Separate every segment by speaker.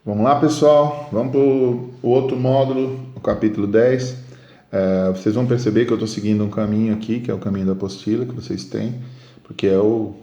Speaker 1: Vamos lá, pessoal. Vamos para o outro módulo, o capítulo 10. Vocês vão perceber que eu estou seguindo um caminho aqui, que é o caminho da apostila que vocês têm, porque é o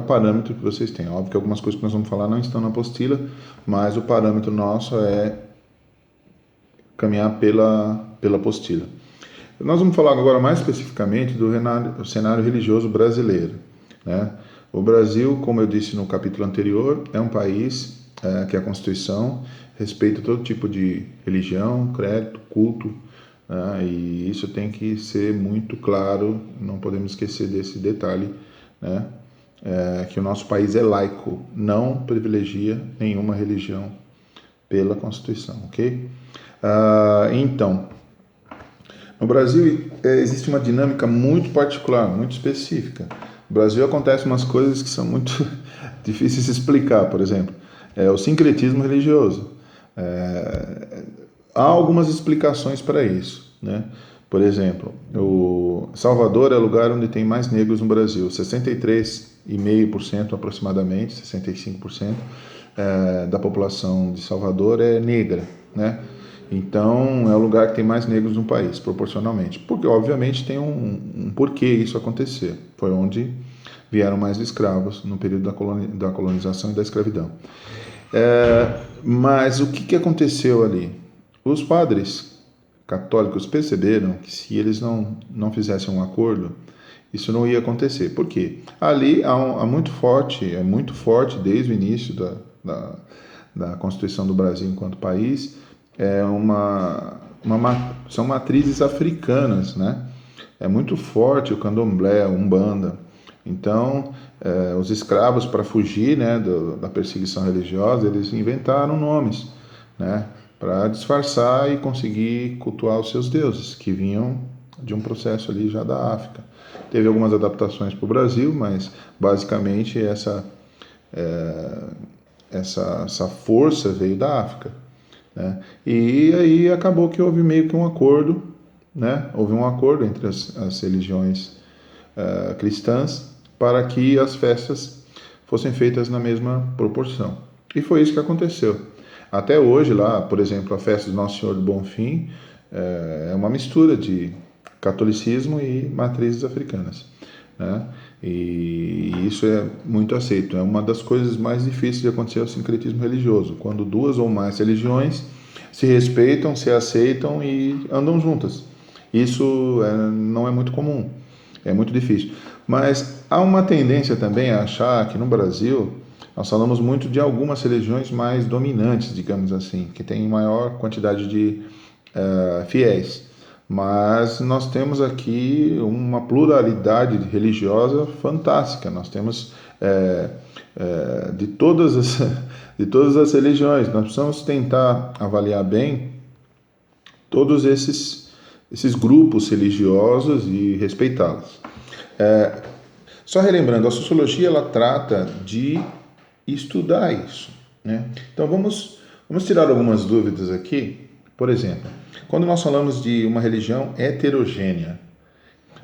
Speaker 1: parâmetro que vocês têm. Óbvio que algumas coisas que nós vamos falar não estão na apostila, mas o parâmetro nosso é caminhar pela apostila. Nós vamos falar agora mais especificamente do cenário religioso brasileiro, né? O Brasil, como eu disse no capítulo anterior, é um país que a Constituição respeita todo tipo de religião, credo, culto, né? E isso tem que ser muito claro, não podemos esquecer desse detalhe, né? Que o nosso país é laico, não privilegia nenhuma religião pela Constituição, ok? Então, no Brasil existe uma dinâmica muito particular, muito específica. No Brasil acontecem umas coisas que são muito difíceis de explicar, por exemplo, o sincretismo religioso. Há algumas explicações para isso, né? Por exemplo, o Salvador é o lugar onde tem mais negros no Brasil, 63,5% aproximadamente, 65% da população de Salvador é negra, né? Então, é o lugar que tem mais negros no país, proporcionalmente. Porque, obviamente, tem um porquê isso acontecer. Foi onde vieram mais escravos no período da colonização e da escravidão. Mas o que aconteceu ali? Os padres católicos perceberam que se eles não fizessem um acordo, isso não ia acontecer. Por quê? Ali há é muito forte desde o início da Constituição do Brasil enquanto país, são matrizes africanas, né? É muito forte o candomblé, a umbanda. Então, os escravos, para fugir, né, da perseguição religiosa, eles inventaram nomes, né, para disfarçar e conseguir cultuar os seus deuses, que vinham de um processo ali já da África. Teve algumas adaptações para o Brasil, mas basicamente essa força veio da África, né? E aí acabou que houve meio que um acordo, né? Houve um acordo entre as religiões cristãs para que as festas fossem feitas na mesma proporção. E foi isso que aconteceu. Até hoje lá, por exemplo, a festa do Nosso Senhor do Bonfim é uma mistura de catolicismo e matrizes africanas, né? E isso é muito aceito. É uma das coisas mais difíceis de acontecer o sincretismo religioso, quando duas ou mais religiões se respeitam, se aceitam e andam juntas. Isso não é muito comum, é muito difícil. Mas há uma tendência também a achar que no Brasil nós falamos muito de algumas religiões mais dominantes, digamos assim, que têm maior quantidade de fiéis. Mas nós temos aqui uma pluralidade religiosa fantástica. Nós temos de de todas as religiões. Nós precisamos tentar avaliar bem todos esses grupos religiosos e respeitá-los. Só relembrando, a sociologia ela trata de estudar isso, né? Então vamos tirar algumas dúvidas aqui. Por exemplo, quando nós falamos de uma religião heterogênea,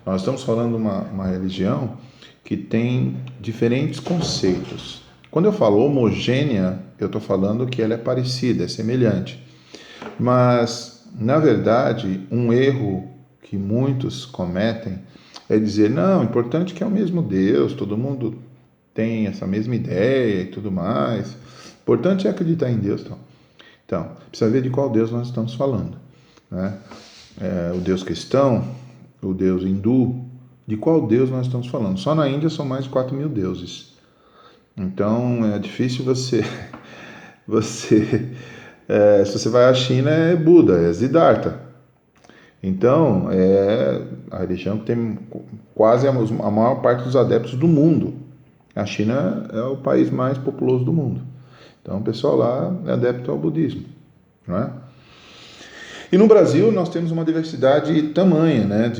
Speaker 1: nós estamos falando de uma religião que tem diferentes conceitos. Quando eu falo homogênea, eu estou falando que ela é parecida, é semelhante. Mas, na verdade, um erro que muitos cometem é dizer, não, o importante é que é o mesmo Deus, todo mundo tem essa mesma ideia e tudo mais. O importante é acreditar em Deus. Então, precisa ver de qual Deus nós estamos falando, né? O Deus cristão, o Deus hindu, de qual Deus nós estamos falando? Só na Índia são mais de 4.000 deuses. Então, é difícil você se você vai à China, é Buda, é Siddhartha. Então, é a religião que tem quase a maior parte dos adeptos do mundo. A China é o país mais populoso do mundo. Então, o pessoal lá é adepto ao budismo, não é? E no Brasil nós temos uma diversidade tamanha, né?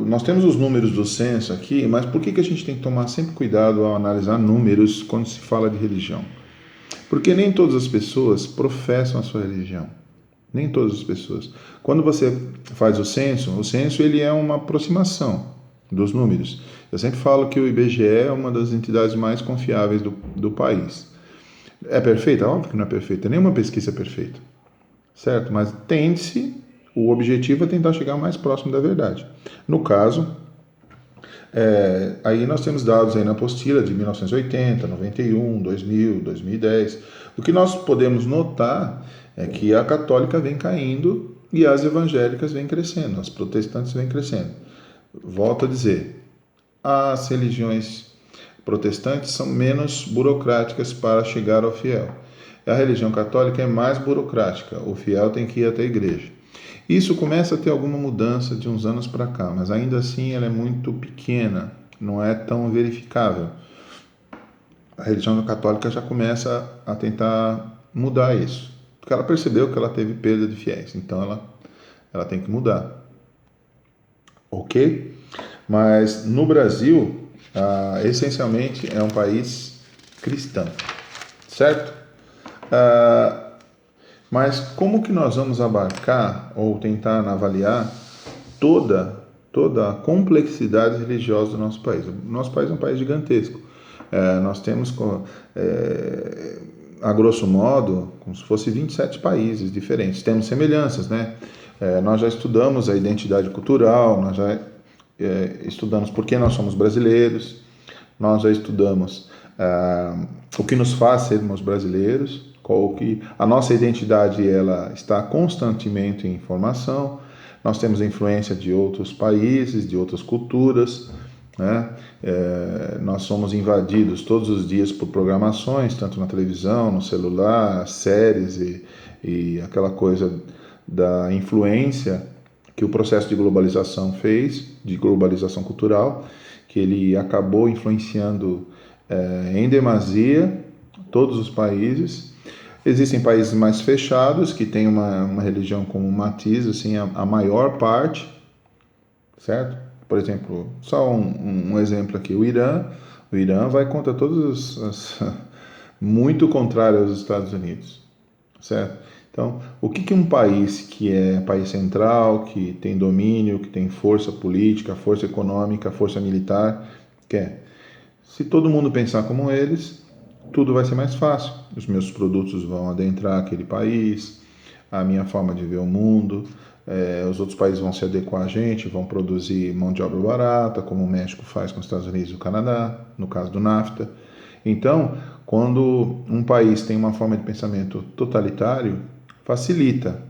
Speaker 1: Nós temos os números do censo aqui, mas por que a gente tem que tomar sempre cuidado ao analisar números quando se fala de religião? Porque nem todas as pessoas professam a sua religião. Nem todas as pessoas. Quando você faz o censo ele é uma aproximação dos números. Eu sempre falo que o IBGE é uma das entidades mais confiáveis do país. É perfeita? Óbvio que não é perfeita. Nenhuma pesquisa é perfeita, certo? Mas tende-se, o objetivo é tentar chegar mais próximo da verdade. No caso, aí nós temos dados aí na apostila de 1980, 91, 2000, 2010. O que nós podemos notar é que a católica vem caindo e as evangélicas vêm crescendo, as protestantes vêm crescendo. Volto a dizer, as religiões protestantes são menos burocráticas para chegar ao fiel. A religião católica é mais burocrática, o fiel tem que ir até a igreja. Isso começa a ter alguma mudança de uns anos para cá, mas ainda assim ela é muito pequena, não é tão verificável. A religião católica já começa a tentar mudar isso, porque ela percebeu que ela teve perda de fiéis, então ela tem que mudar, ok? Mas no Brasil, essencialmente é um país cristão, certo? Mas como que nós vamos abarcar ou tentar avaliar toda a complexidade religiosa do nosso país? O nosso país é um país gigantesco. Nós temos, a grosso modo, como se fosse 27 países diferentes. Temos semelhanças, né? Nós já estudamos a identidade cultural, nós já estudamos por que nós somos brasileiros, nós já estudamos o que nos faz sermos brasileiros, qual que a nossa identidade ela está constantemente em formação. Nós temos a influência de outros países, de outras culturas, né? Nós somos invadidos todos os dias por programações, tanto na televisão, no celular, séries e aquela coisa da influência que o processo de globalização fez, de globalização cultural, que ele acabou influenciando em demasia todos os países. Existem países mais fechados, que têm uma religião como matiz, assim, a maior parte, certo? Por exemplo, só um exemplo aqui, o Irã. O Irã vai contra todos muito contrário aos Estados Unidos, certo? Então, o que um país que é país central, que tem domínio, que tem força política, força econômica, força militar, quer? Se todo mundo pensar como eles, tudo vai ser mais fácil. Os meus produtos vão adentrar aquele país, a minha forma de ver o mundo, os outros países vão se adequar a gente, vão produzir mão de obra barata, como o México faz com os Estados Unidos e o Canadá, no caso do NAFTA. Então, quando um país tem uma forma de pensamento totalitário, facilita.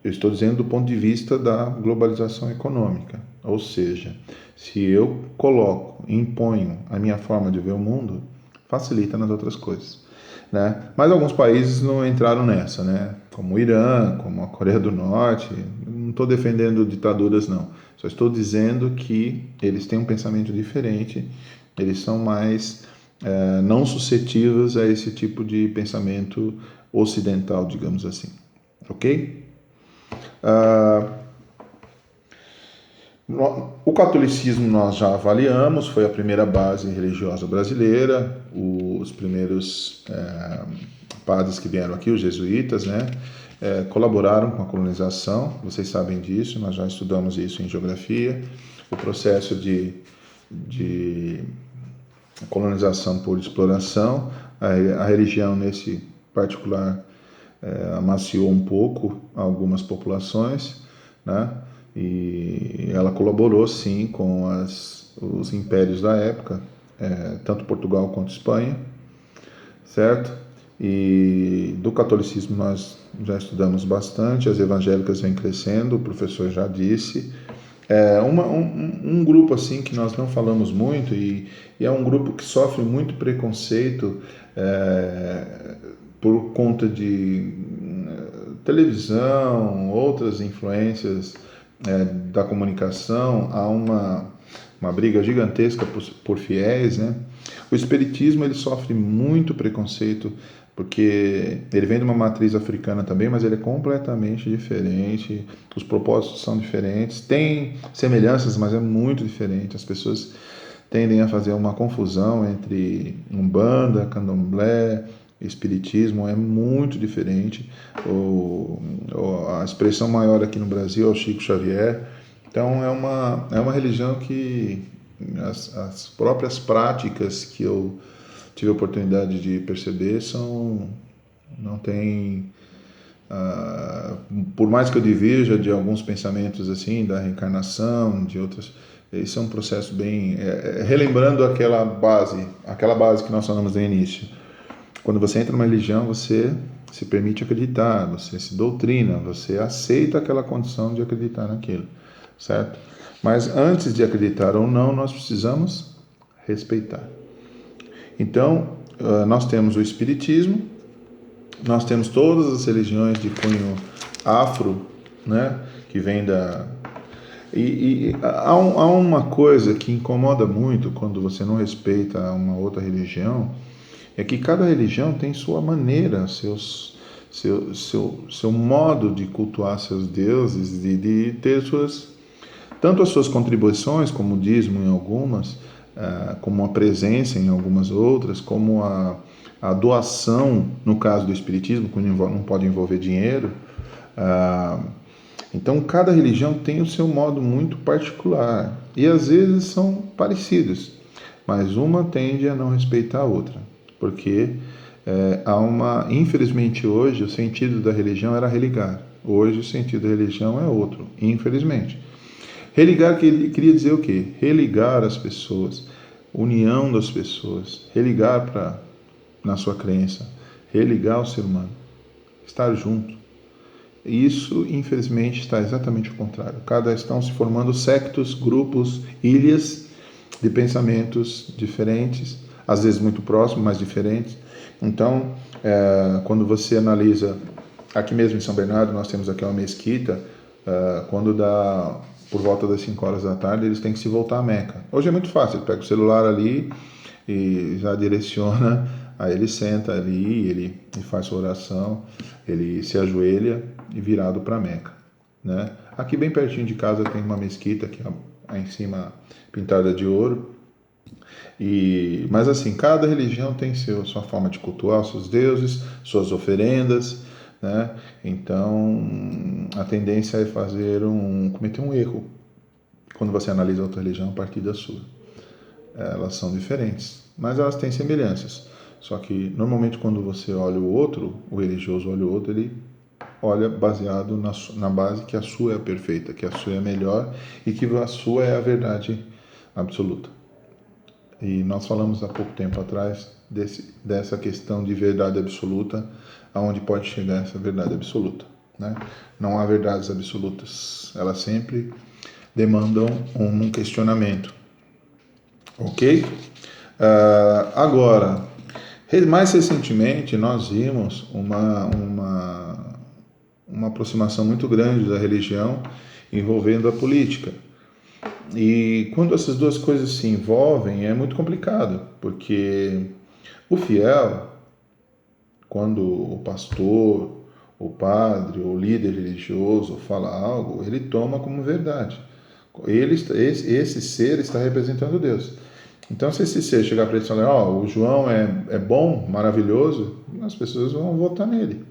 Speaker 1: Eu estou dizendo do ponto de vista da globalização econômica. Ou seja, se eu coloco, imponho a minha forma de ver o mundo, facilita nas outras coisas, né? Mas alguns países não entraram nessa, né? Como o Irã, como a Coreia do Norte. Não estou defendendo ditaduras, não. Só estou dizendo que eles têm um pensamento diferente, eles são mais não suscetíveis a esse tipo de pensamento ocidental, digamos assim. Ok? O catolicismo nós já avaliamos, foi a primeira base religiosa brasileira, os primeiros padres que vieram aqui, os jesuítas, né, colaboraram com a colonização, vocês sabem disso, nós já estudamos isso em geografia, o processo de colonização por exploração, a religião nesse particular amaciou um pouco algumas populações, né? E ela colaborou sim com os impérios da época, tanto Portugal quanto Espanha, certo? E do catolicismo nós já estudamos bastante, as evangélicas vêm crescendo, o professor já disse. Um grupo assim que nós não falamos muito e é um grupo que sofre muito preconceito por conta de televisão, outras influências da comunicação, há uma briga gigantesca por fiéis, né? O espiritismo ele sofre muito preconceito porque ele vem de uma matriz africana também, mas ele é completamente diferente, os propósitos são diferentes, tem semelhanças, mas é muito diferente. As pessoas tendem a fazer uma confusão entre Umbanda, Candomblé, Espiritismo, é muito diferente. A expressão maior aqui no Brasil é o Chico Xavier. Então é uma religião que as próprias práticas que eu tive a oportunidade de perceber, não tem, por mais que eu divirja de alguns pensamentos assim, da reencarnação, de outras, esse é um processo bem, relembrando aquela base que nós falamos no início. Quando você entra numa religião, você se permite acreditar, você se doutrina, você aceita aquela condição de acreditar naquilo, certo? Mas antes de acreditar ou não, nós precisamos respeitar. Então, nós temos o Espiritismo, nós temos todas as religiões de cunho afro, né, que vem da... há uma coisa que incomoda muito quando você não respeita uma outra religião, é que cada religião tem sua maneira, seu modo de cultuar seus deuses, de ter tanto as suas contribuições, como o dízimo em algumas, como a presença em algumas outras, como a doação, no caso do Espiritismo, que não pode envolver dinheiro. Então, cada religião tem o seu modo muito particular, e às vezes são parecidos, mas uma tende a não respeitar a outra. Porque infelizmente hoje o sentido da religião era religar. Hoje o sentido da religião é outro, infelizmente. Religar queria dizer o quê? Religar as pessoas, união das pessoas, religar na sua crença, religar o ser humano, estar junto. Isso, infelizmente, está exatamente o contrário. Estão se formando sectos, grupos, ilhas de pensamentos diferentes, às vezes muito próximos, mas diferentes. Então, quando você analisa, aqui mesmo em São Bernardo, nós temos aqui uma mesquita, quando dá por volta das 5 horas da tarde, eles têm que se voltar a Meca. Hoje é muito fácil, ele pega o celular ali e já direciona, aí ele senta ali, ele faz sua oração, ele se ajoelha e virado para Meca, né? Aqui bem pertinho de casa tem uma mesquita, aqui em cima pintada de ouro. Mas assim, cada religião tem sua forma de cultuar seus deuses, suas oferendas, né? Então, a tendência é cometer um erro quando você analisa outra religião a partir da sua. Elas são diferentes, mas elas têm semelhanças. Só que, normalmente, quando você olha o outro, o religioso olha o outro, ele olha baseado na base que a sua é a perfeita, que a sua é a melhor e que a sua é a verdade absoluta. E nós falamos há pouco tempo atrás dessa questão de verdade absoluta, aonde pode chegar essa verdade absoluta, né? Não há verdades absolutas, elas sempre demandam um questionamento, ok? Agora, mais recentemente nós vimos uma aproximação muito grande da religião envolvendo a política. E quando essas duas coisas se envolvem, é muito complicado, porque o fiel, quando o pastor, o padre, o líder religioso fala algo, ele toma como verdade. Esse ser está representando Deus. Então, se esse ser chegar para ele e falar, o João é bom, maravilhoso, as pessoas vão votar nele,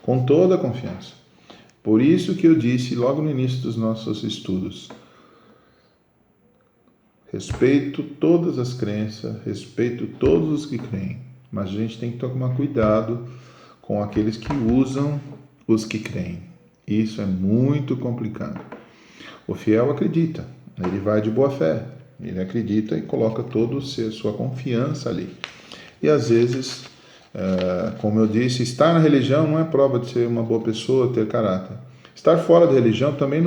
Speaker 1: com toda a confiança. Por isso que eu disse logo no início dos nossos estudos, respeito todas as crenças, respeito todos os que creem, mas a gente tem que tomar cuidado com aqueles que usam os que creem. Isso é muito complicado. O fiel acredita, ele vai de boa fé, ele acredita e coloca toda a sua confiança ali. E às vezes, como eu disse, estar na religião não é prova de ser uma boa pessoa, ter caráter. Estar fora da religião também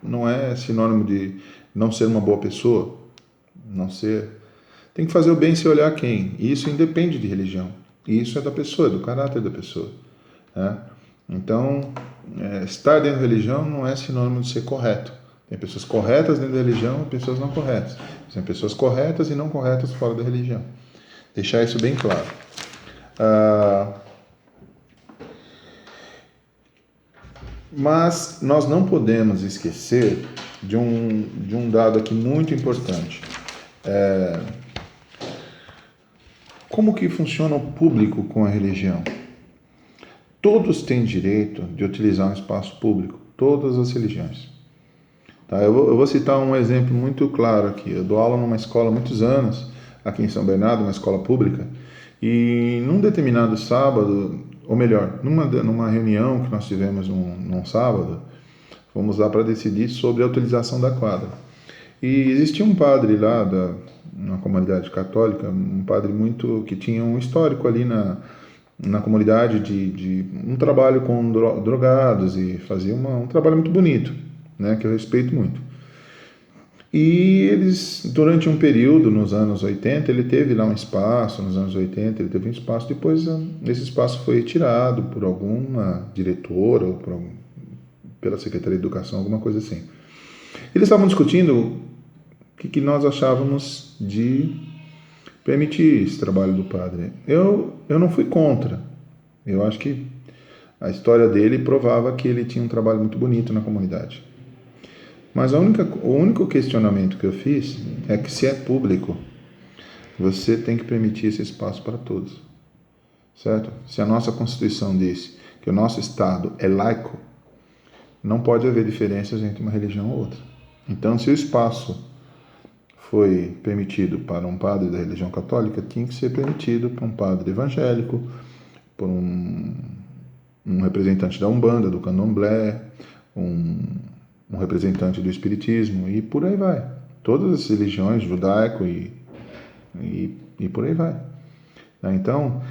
Speaker 1: não é sinônimo de não ser uma boa pessoa. Não ser. Tem que fazer o bem sem olhar quem. E isso independe de religião. E isso é da pessoa, do caráter da pessoa, né? Então, estar dentro da religião não é sinônimo de ser correto. Tem pessoas corretas dentro da religião e pessoas não corretas. Tem pessoas corretas e não corretas fora da religião. Deixar isso bem claro. Mas nós não podemos esquecer de um dado aqui muito importante. Como que funciona o público com a religião? Todos têm direito de utilizar um espaço público, todas as religiões. Tá? Eu vou citar um exemplo muito claro aqui. Eu dou aula numa escola há muitos anos, aqui em São Bernardo, uma escola pública, E num determinado sábado, ou melhor, numa reunião que nós tivemos num sábado, fomos lá para decidir sobre a utilização da quadra. E existia um padre lá na comunidade católica, um padre muito que tinha um histórico ali na comunidade de um trabalho com drogados e fazia um trabalho muito bonito, né, que eu respeito muito. E eles, durante um período, nos anos 80, ele teve lá um espaço, nos anos 80 ele teve um espaço, depois esse espaço foi retirado por alguma diretora ou pela Secretaria de Educação, alguma coisa assim. Eles estavam discutindo o que nós achávamos de permitir esse trabalho do padre. Eu não fui contra. Eu acho que a história dele provava que ele tinha um trabalho muito bonito na comunidade. Mas o único questionamento que eu fiz é que se é público, você tem que permitir esse espaço para todos. Certo? Se a nossa Constituição diz que o nosso Estado é laico, não pode haver diferenças entre uma religião ou outra. Então, se o espaço foi permitido para um padre da religião católica, tinha que ser permitido para um padre evangélico, por um representante da Umbanda, do Candomblé, um representante do Espiritismo, e por aí vai. Todas as religiões, judaico e por aí vai. Então,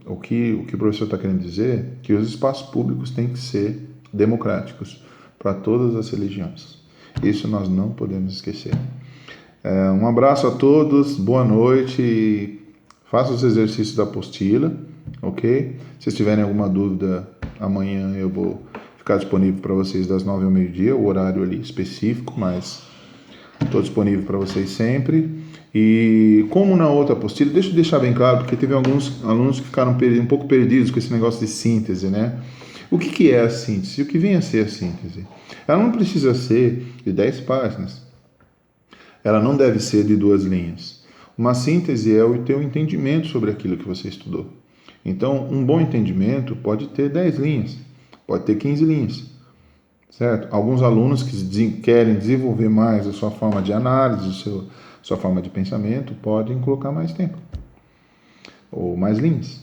Speaker 1: o que o professor está querendo dizer é que os espaços públicos têm que ser democráticos para todas as religiões. Isso nós não podemos esquecer. Um abraço a todos, boa noite, faça os exercícios da apostila, ok? Se tiverem alguma dúvida, amanhã eu vou ficar disponível para vocês das 9 ao meio-dia, o horário ali específico, mas estou disponível para vocês sempre. E como na outra apostila, deixa eu deixar bem claro, porque teve alguns alunos que ficaram um pouco perdidos com esse negócio de síntese, né? O que é a síntese? O que vem a ser a síntese? Ela não precisa ser de 10 páginas. Ela não deve ser de 2 linhas. Uma síntese é o teu entendimento sobre aquilo que você estudou. Então, um bom entendimento pode ter 10 linhas, pode ter 15 linhas, certo? Alguns alunos que querem desenvolver mais a sua forma de análise, sua forma de pensamento, podem colocar mais tempo, ou mais linhas.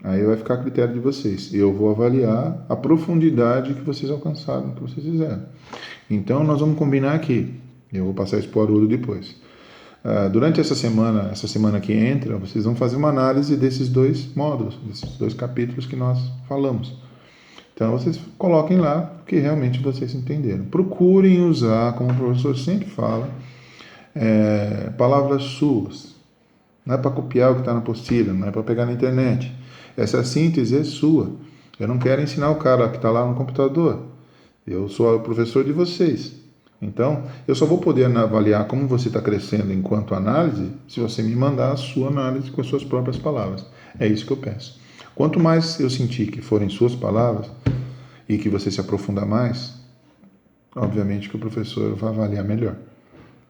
Speaker 1: Aí vai ficar a critério de vocês. Eu vou avaliar a profundidade que vocês alcançaram, que vocês fizeram. Então, nós vamos combinar aqui. Eu vou passar isso para o Haroldo depois. Durante essa semana que entra, vocês vão fazer uma análise desses 2 módulos, desses 2 capítulos que nós falamos. Então, vocês coloquem lá o que realmente vocês entenderam. Procurem usar, como o professor sempre fala, palavras suas. Não é para copiar o que está na apostila, não é para pegar na internet. Essa síntese é sua. Eu não quero ensinar o cara que está lá no computador. Eu sou o professor de vocês. Então, eu só vou poder avaliar como você está crescendo enquanto análise se você me mandar a sua análise com as suas próprias palavras. É isso que eu peço. Quanto mais eu sentir que forem suas palavras e que você se aprofundar mais, obviamente que o professor vai avaliar melhor.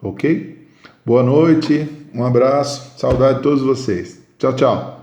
Speaker 1: Ok? Boa noite, um abraço, saudade de todos vocês. Tchau, tchau.